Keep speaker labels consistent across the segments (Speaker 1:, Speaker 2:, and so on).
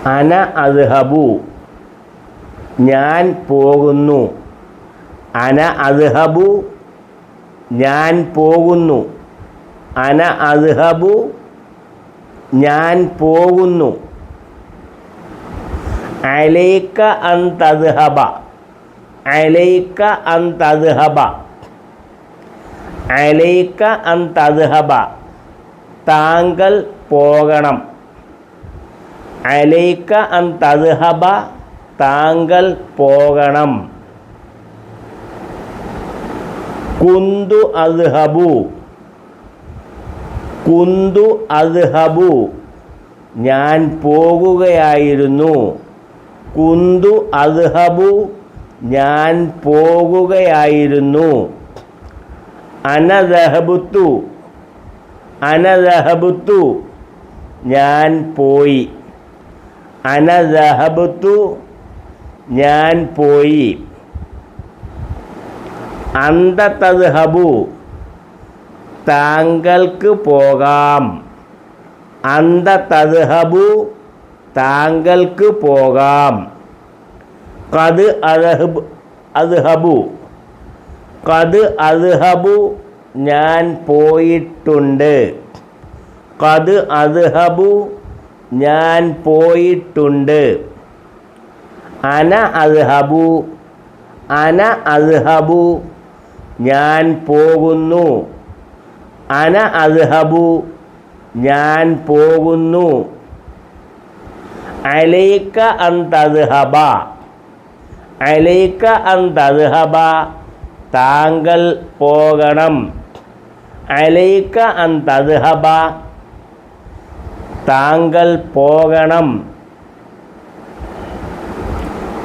Speaker 1: അന അദ്ഹബു ഞാൻ പോകുന്നു. അന അദ്ഹബു ഞാൻ പോകുന്നു. അന അദ്ഹബു ഞാൻ പോകുന്നു. അലൈക അൻ തദ്ഹബ അലൈക അൻ തദ്ഹബ അലൈക അൻ തദ്ഹബ താങ്കൾ പോകണം. അലൈക അൻ തദ്ഹബ താങ്കൾ പോകണം. കുന്തു അദ്ഹബു കുന്തു അദ്ഹബു ഞാൻ പോകുകയായിരുന്നു. കുന്തു അദ്ഹബു ഞാൻ പോകുകയായിരുന്നു. അന ദഹബുത്തു അന ദഹബുത്തു ഞാൻ പോയി. അന ദഹബുത്തു ഞാൻ പോയി. അന്ത തദ്ഹബു താങ്കൾക്ക് പോകാം. അന്ത തദ്ഹബു താങ്കൾക്ക് പോകാം. ഖദ് അദ്ഹബു ഖദ് അദ്ഹബു ഞാൻ പോയിട്ടുണ്ട്. ഖദ് അദ്ഹബു ഞാൻ പോയിട്ടുണ്ട്. അന അദ്ഹബു അന അദ്ഹബു ഞാൻ പോകുന്നു. അന അദ്ഹബു ഞാൻ പോകുന്നു. അലൈക അൻ തദ്ഹബ അലൈക അൻ തദ്ഹബ താങ്കൾ പോകണം. അലൈക അൻ തദ്ഹബ താങ്കൾ പോകണം.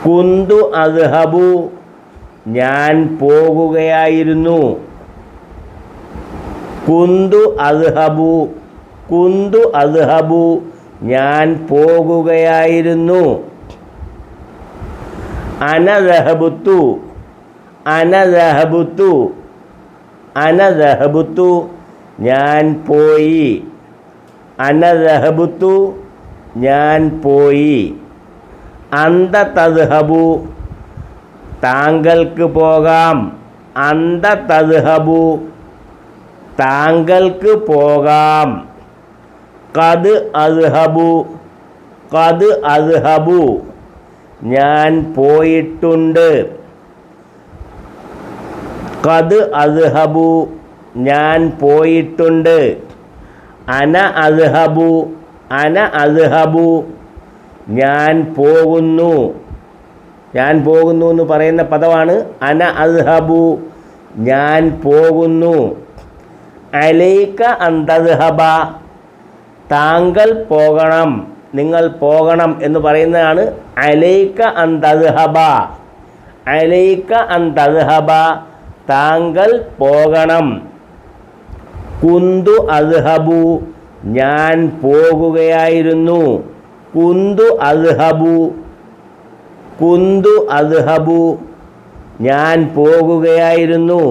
Speaker 1: കുന്തു അദ്ഹബു ഞാൻ പോകുകയായിരുന്നു. കുന്തു അദ്ഹബു കുന്തു അദ്ഹബു ഞാൻ പോകുകയായിരുന്നു. അന ദഹബുത്തു അന ദഹബുത്തു അന ദഹബുത്തു ഞാൻ പോയി. അന ദഹബുത്തു ഞാൻ പോയി. അന്ത തദ്ഹബു താങ്കൾക്ക് പോകാം. അന്ത തദ്ഹബു താങ്കൾക്ക് പോകാം. ഖദ് അദ്ഹബു ഖദ് അദ്ഹബു ഞാൻ പോയിട്ടുണ്ട്. ഖദ് അദ്ഹബു ഞാൻ പോയിട്ടുണ്ട്. അന അദ്ഹബു അന അദ്ഹബു ഞാൻ പോകുന്നു. ഞാൻ പോകുന്നു എന്ന് പറയുന്ന പദമാണ് അന അദ്ഹബു ഞാൻ പോകുന്നു. അലൈക അൻ തദ്ഹബ താങ്കൾ പോകണം, നിങ്ങൾ പോകണം എന്ന് പറയുന്നതാണ് അലൈക അൻ തദ്ഹബ. അലൈക അൻ തദ്ഹബ താങ്കൾ പോകണം. കുന്തു അദ്ഹബു ഞാൻ പോകുകയായിരുന്നു. കുന്തു അദ്ഹബു കുന്തു അദ്ഹബു ഞാൻ പോകുകയായിരുന്നു.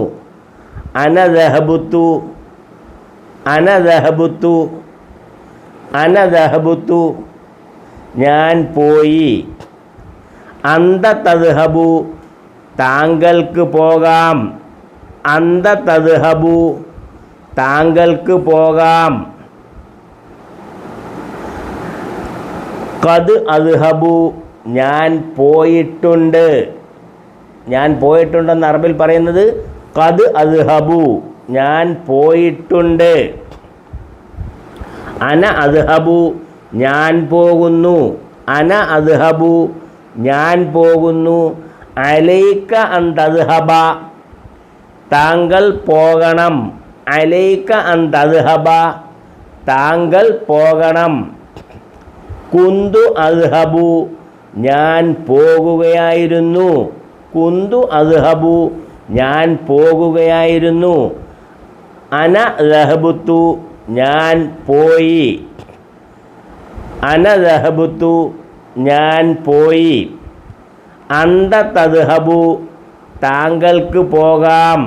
Speaker 1: അന ദഹബുത്തു അന ദഹബുത്തു അന ദഹബുത്തു ഞാൻ പോയി. അന്ത തദ്ഹബു താങ്കൾക്ക് പോകാം. അന്ത തദ്ഹബു താങ്കൾക്ക് പോകാം. ഖദ് അദ്ഹബു ഞാൻ പോയിട്ടുണ്ട്. ഞാൻ പോയിട്ടുണ്ടെന്ന് അറബിൽ പറയുന്നത് ഖദ് അദ്ഹബു ഞാൻ പോയിട്ടുണ്ട്. അന അദ്ഹബു ഞാൻ പോകുന്നു. അന അദ്ഹബു ഞാൻ പോകുന്നു. അലൈക അൻ തദ്ഹബ താങ്കൾ പോകണം. അലൈക അൻ തദ്ഹബ താങ്കൾ പോകണം. കുന്തു അദ്ഹബു ഞാൻ പോകുകയായിരുന്നു. കുന്തു അദ്ഹബു ഞാൻ പോകുകയായിരുന്നു. അന ദഹബുത്തു ഞാൻ പോയി. അന ദഹബുത്തു ഞാൻ പോയി. അന്ത തദ്ഹബു താങ്കൾക്ക് പോകാം.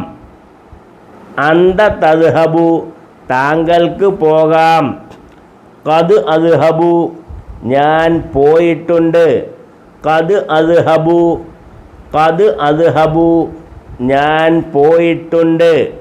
Speaker 1: അന്ത തദ്ഹബു താങ്കൾക്ക് പോകാം. ഖദ് അദ്ഹബു ഞാൻ പോയിട്ടുണ്ട്. ഖദ് അദ്ഹബു, ഖദ് അദ്ഹബു, ഞാൻ പോയിട്ടുണ്ട്.